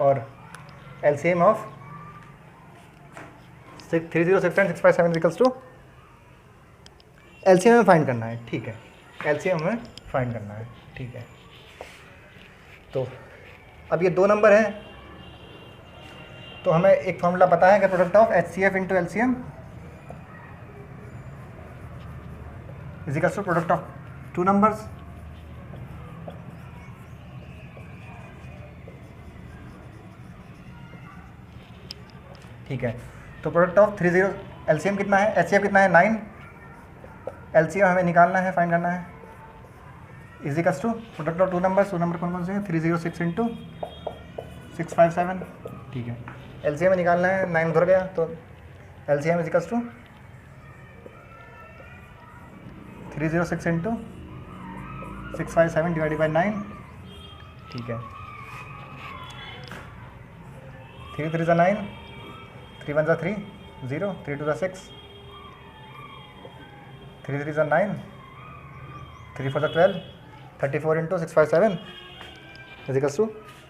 और LCM of 306 and 657 equals to LCM में find करना है, ठीक है, LCM में फाइंड करना है, ठीक है। तो अब ये दो नंबर हैं, तो हमें एक फॉर्मूला पता है कि product of HCF into LCM is equals to product of two numbers ठीक है। तो प्रोडक्ट ऑफ 30 LCM कितना है, HCF कितना है 9, LCM हमें निकालना है, फाइंड करना है, is equals to product of two number कौन कौन से हैं 306 इंटू 657 ठीक है। LCM में निकालना है, 9 उधर गया तो LCM is equals to 306 into 657 divided by 9 ठीक है। 3 3 ज़ा 9, 3 1 ज़ा 3 0, 3 2 ज़ा 6, 3 3 ज़ा 9, 3 4 ज़ा 12, 34 इंटू 657 इज इक्वल्स टू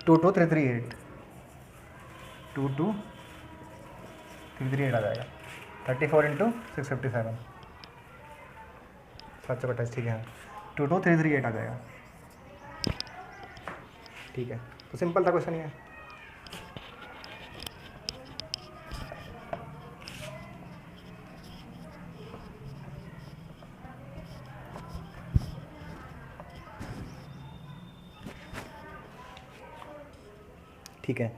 22338 22338 आ जाएगा। 34 इंटू 657 728 ठीक है, 22338 आ जाएगा, ठीक है। तो सिंपल था क्वेश्चन ये। ठीक है,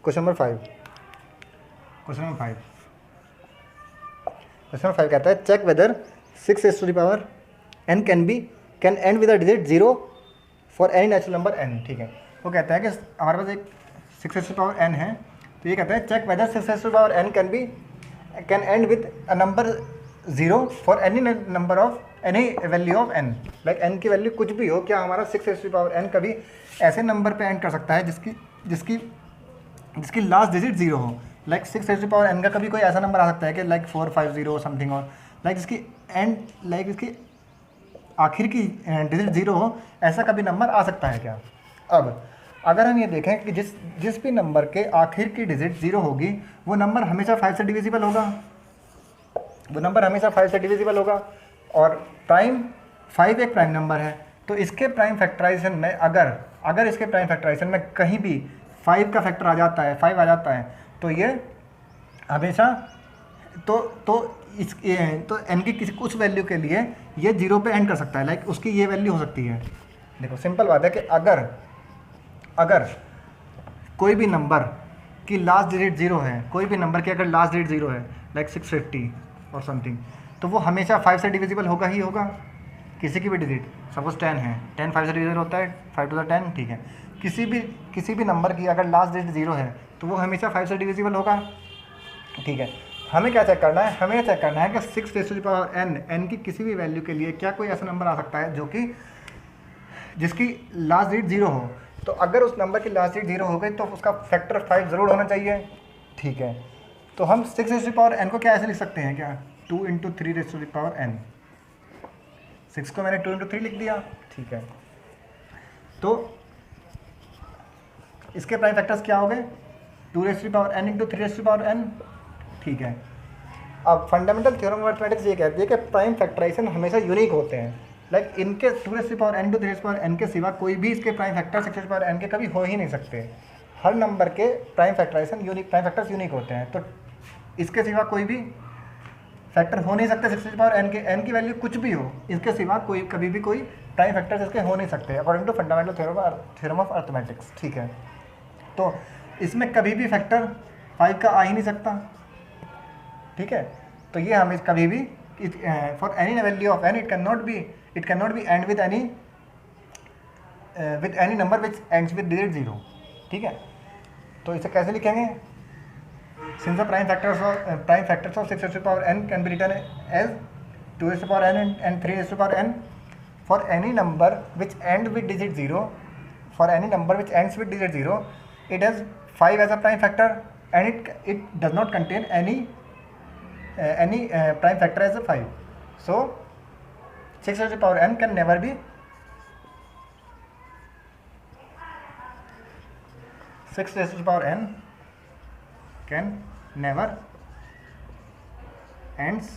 क्वेश्चन नंबर 5 कहता है check whether 6n can end with a digit 0 for any natural number n ठीक है। वो कहता है कि हमारे पास एक 6n है, तो ये कहता है check whether 6n can end with a number 0 for any number of any value of n, like n की वैल्यू कुछ भी हो, क्या हमारा 6n कभी ऐसे नंबर पे एंड कर सकता है जिसकी लास्ट डिजिट 0 हो, लाइक 6n का कभी कोई ऐसा नंबर आ सकता है कि लाइक 450 समथिंग, और लाइक इसकी आखिर की डिजिट 0 हो, ऐसा कभी नंबर आ सकता है क्या। अब अगर हम ये देखें कि जिस भी नंबर के आखिर की डिजिट 0 होगी वो नंबर हमेशा 5 से डिविजिबल होगा, और प्राइम 5 एक प्राइम नंबर है, तो इसके प्राइम फैक्टराइजेशन में अगर इसके प्राइम फैक्टराइजेशन में कहीं भी 5 का फैक्टर आ जाता है, 5 आ जाता है, तो ये हमेशा तो n की किसी कुछ वैल्यू के लिए ये 0 पे एंड कर सकता है, लाइक उसकी ये वैल्यू हो सकती है। देखो सिंपल बात है कि अगर कोई भी नंबर की लास्ट डिजिट 0 है, कोई भी नंबर की अगर लास्ट डिजिट 0 है, लाइक 650 और समथिंग, तो वो हमेशा 5 से डिविजिबल होगा ही होगा। किसी की भी डिजिट सपोज 10 है, 10 5 से डिविजिबल होता है, 5 टू द 10 ठीक है। किसी भी नंबर की अगर लास्ट डिजिट 0 है तो वो हमेशा 5 से डिविजिबल होगा, ठीक है। हमें क्या चेक करना है, हमें चेक करना है कि 6n की किसी भी वैल्यू के लिए क्या कोई ऐसा नंबर आ सकता है जिसकी लास्ट डिजिट 0 हो। तो अगर उस नंबर की लास्ट डिजिट 0 हो गई तो उसका फैक्टर 5 ज़रूर होना चाहिए, ठीक है। तो हम 6n को क्या ऐसे लिख सकते हैं क्या, 2 × 3n, 6 को मैंने 2 × 3 लिख दिया, ठीक है। तो इसके प्राइम फैक्टर्स क्या हो गए, 2n × 3n, ठीक है। अब फंडामेंटल थ्योरम ऑफ मैथमेटिक्स ये कहती है कि प्राइम फैक्टराइजेशन हमेशा यूनिक होते हैं, लाइक इनके 2n to 3n के सिवा कोई भी इसके प्राइम फैक्टर 6n के कभी हो ही नहीं सकते। हर नंबर के प्राइम फैक्टर्स यूनिक होते हैं, तो इसके सिवा कोई भी फैक्टर हो नहीं सकते 6n के, n की वैल्यू कुछ भी हो, इसके सिवा कभी भी कोई प्राइम फैक्टर्स इसके हो नहीं सकते according to fundamental theorem of arithmetics, ठीक है। तो इसमें कभी भी फैक्टर 5 का आ ही नहीं सकता, ठीक है। तो ये हमें कभी भी for any value of n it can not be end with any number which ends with digit 0, ठीक है। तो इसे कैसे लिखेंगे, since the prime factors of 6n can be written as 2n and 3n for any number which end with digit 0, for any number which ends with digit 0 it has 5 as a prime factor and it does not contain any prime factor as a 5. So 6n can never be 6 raised to the power n can never ends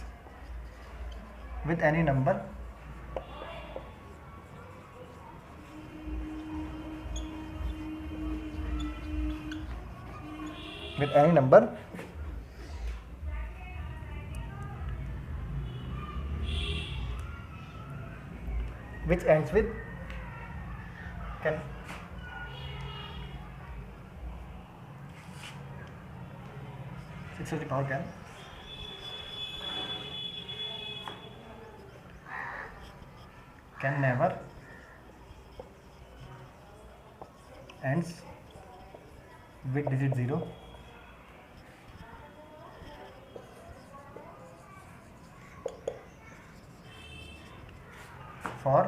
with any number which ends with can six to the power can never ends with digit 0 for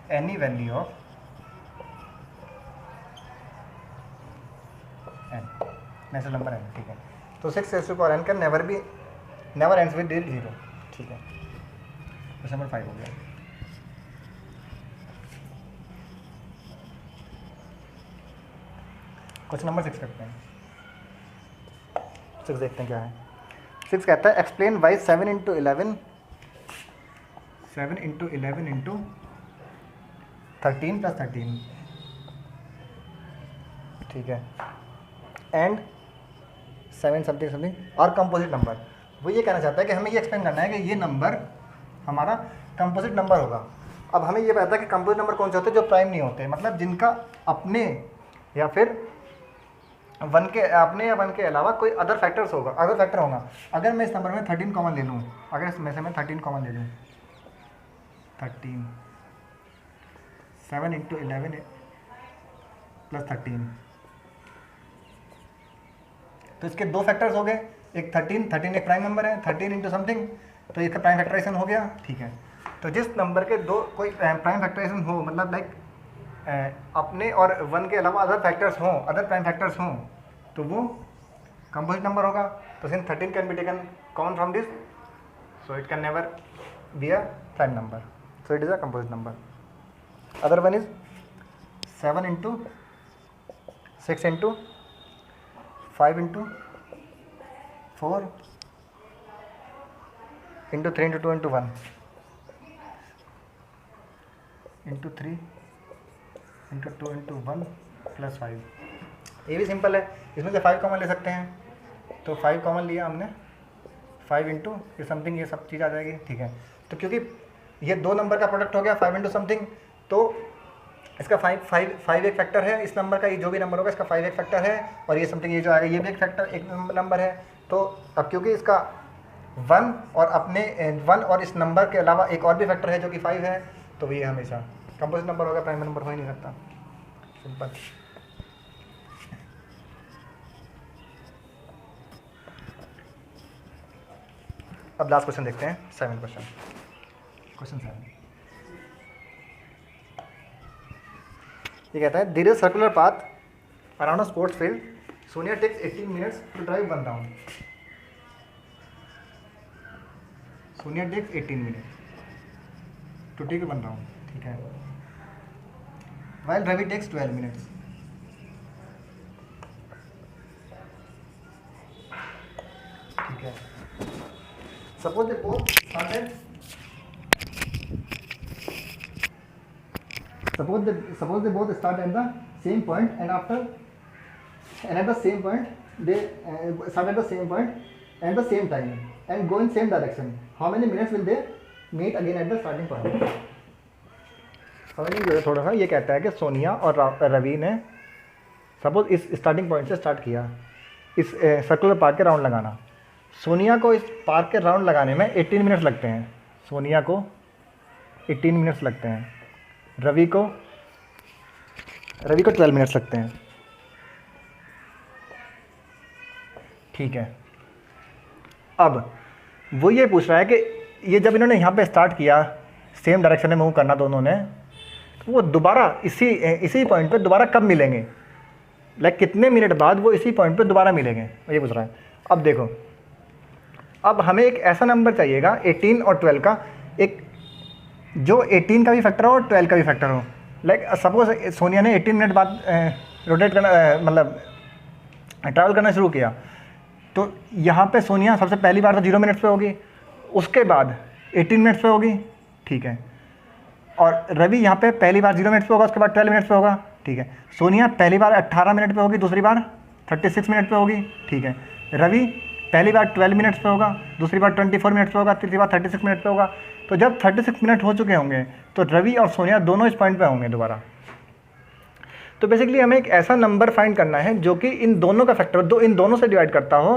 any value of n, natural number n। ठीक है, तो 6 raised to the power n can never ends with digit 0। ठीक है, question number 5 हो गया। Question number 6 करते हैं। 6 देखते हैं क्या है। 6 कहता है explain why 7 into 11 into 13 plus 13। ठीक है, एंड 7 समथिंग और कंपोजिट नंबर। वो ये कहना चाहता है कि हमें ये एक्सप्लेन करना है कि ये नंबर हमारा कंपोजिट नंबर होगा। अब हमें ये पता है कि कंपोजिट नंबर कौन से होते हैं, जो प्राइम नहीं होते, मतलब जिनका अपने या फिर वन के अपने या वन के अलावा कोई अदर फैक्टर होगा। अगर मैं इस नंबर में 13 कॉमन ले लूँ, अगर इसमें से मैं 13 कॉमन ले लूँ, 13 7 इंटू 11 प्लस 13, तो इसके दो फैक्टर्स हो गए। एक 13 एक प्राइम नंबर है, 13 इंटू समथिंग, तो इसका प्राइम फैक्टराइजेशन हो गया। ठीक है, तो जिस नंबर के दो कोई प्राइम फैक्टराइजेशन हो, मतलब लाइक अपने और वन के अलावा अदर प्राइम फैक्टर्स हों, तो वो कंपोजिट नंबर होगा। तो since 13 can be taken common from this, so it can never be a prime number, so it is a composite number. Other one is 7 into 6 into 5 into 4 into 3 into 2 into 1 into 3 into 2 into 1 plus 5। ये भी simple है, इसमें से 5 common ले सकते हैं, तो 5 common लिया हमने, 5 इंटू ये समथिंग, ये सब चीज़ आ जाएगी। ठीक है, तो क्योंकि ये दो नंबर का प्रोडक्ट हो गया 5 इंटू समथिंग, तो इसका 5 एक फैक्टर है, इस नंबर का ये जो भी नंबर होगा इसका 5 एक फैक्टर है, और ये समथिंग ये जो आएगा ये भी एक फैक्टर एक नंबर है। तो अब क्योंकि इसका 1 और इस नंबर के अलावा एक और भी फैक्टर है जो कि 5 है, तो ये हमेशा कंपोजिट नंबर होगा, प्राइम नंबर हो ही नहीं सकता। सिंपल। अब लास्ट क्वेश्चन देखते हैं, 7 क्वेश्चन 7। ये कहता है there is circular path around a sports field, Sonia takes 18 minutes to drive 1 round. Sonia takes 18 minutes to take 1 round. ठीक है, while Ravi takes 12 minutes। ठीक है, suppose they both start at the same point and at the same point they start at the same point and the same time and go in same direction. How many minutes will they meet again at the starting point? समझ नहीं, थोड़ा सा ये कहता है कि सोनिया और रवि ने सपोज इस स्टार्टिंग पॉइंट से स्टार्ट किया इस सर्कुलर पार्क के राउंड लगाना। सोनिया को इस पार्क के राउंड लगाने में 18 मिनट्स लगते हैं, सोनिया को 18 मिनट्स लगते हैं, रवि को 12 मिनट्स लगते हैं। ठीक है, अब वो ये पूछ रहा है कि ये जब इन्होंने यहाँ पे स्टार्ट किया सेम डायरेक्शन में मूव करना दोनों ने, तो वो दोबारा इसी पॉइंट पे दोबारा कब मिलेंगे, लाइक कितने मिनट बाद वो इसी पॉइंट पे दोबारा मिलेंगे, ये पूछ रहा है। अब देखो, अब हमें एक ऐसा नंबर चाहिएगा 18 और 12 का, एक जो 18 का भी फैक्टर हो और 12 का भी फैक्टर हो। लाइक सपोज सोनिया ने 18 मिनट बाद रोटेट करना मतलब ट्रैवल करना शुरू किया, तो यहाँ पे सोनिया सबसे पहली बार तो 0 मिनट्स पे होगी, उसके बाद 18 मिनट्स पे होगी, ठीक है। और रवि यहाँ पे पहली बार 0 मिनट्स पे होगा, उसके बाद 12 मिनट्स पे होगा, ठीक है। सोनिया पहली बार 18 मिनट पे होगी, दूसरी बार 36 मिनट पे होगी, ठीक है। रवि पहली बार 12 मिनट्स पे होगा, दूसरी बार 24 मिनट्स पे होगा, तीसरी बार 36 मिनट पे होगा। तो जब 36 मिनट हो चुके होंगे तो रवि और सोनिया दोनों इस पॉइंट पे होंगे दोबारा। तो बेसिकली हमें एक ऐसा नंबर फाइंड करना है जो कि इन दोनों का फैक्टर इन दोनों से डिवाइड करता हो,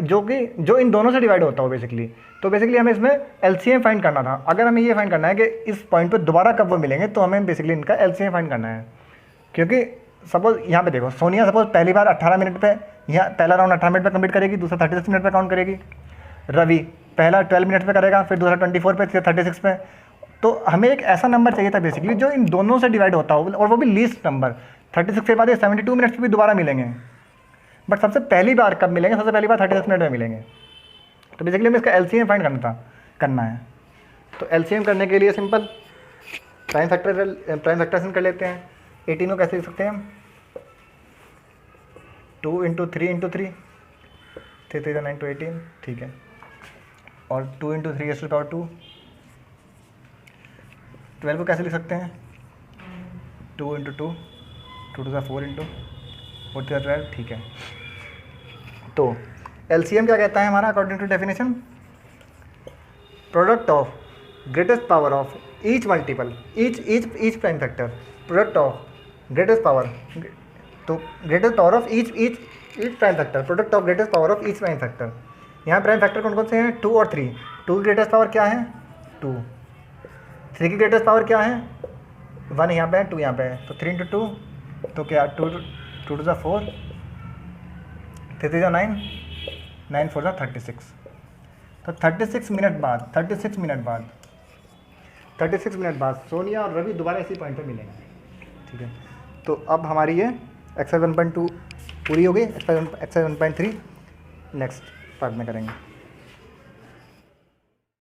जो इन दोनों से डिवाइड होता हो बेसिकली। तो बेसिकली हमें इसमें एलसीएम फाइंड करना था। अगर हमें ये फाइंड करना है कि इस पॉइंट पे दोबारा कब वो मिलेंगे, तो हमें बेसिकली इनका एलसीएम फाइंड करना है। क्योंकि सपोज यहाँ पे देखो, सोनिया सपोज पहली बार 18 मिनट पे, यहाँ पहला राउंड 18 मिनट पे कंप्लीट करेगी, दूसरा 36 मिनट पे काउंट करेगी। रवि पहला 12 मिनट पे करेगा, फिर दूसरा 24 पे, फिर 36 पे। तो हमें एक ऐसा नंबर चाहिए था बेसिकली जो इन दोनों से डिवाइड होता हो, और वो भी लीस्ट नंबर। 36 के बाद ये 72 मिनट्स पे भी दोबारा मिलेंगे, बट सबसे पहली बार कब मिलेंगे, सबसे पहली बार 36 मिनट में मिलेंगे। तो बेसिकली हमें इसका एलसीएम फाइंड करना है। तो एलसीएम करने के लिए सिंपल प्राइम फैक्टराइजेशन कर लेते हैं। 18 को कैसे लिख सकते हैं हम, 2 × 3 × 3, 3 3 9 to 18, ठीक है। और 2 × 3⁻², 12 को कैसे लिख सकते हैं, 2 × 2, 2 to 4 × 4 to 12, ठीक है। तो एलसीएम क्या कहता है हमारा according to definition, product of greatest power of each multiple, each prime factor, product of greatest power, तो greatest power of each prime factor, product of greatest power of each prime factor. यहाँ prime factor कौन कौन से हैं, 2 और 3। 2 की greatest power क्या है, 2। 3 की ग्रेटेस्ट पावर क्या है, 1 यहाँ पे है, 2 यहाँ पे है। तो 3 × 2, तो क्या 2 to 4, 3 3 9, 9 4 36। तो 36 मिनट बाद सोनिया और रवि दोबारा इसी पॉइंट पे मिलेंगे, ठीक है। तो अब हमारी ये एक्सरसाइज 1.2 पूरी हो गई। एक्सरसाइज 1.3 नेक्स्ट पार्ट में करेंगे।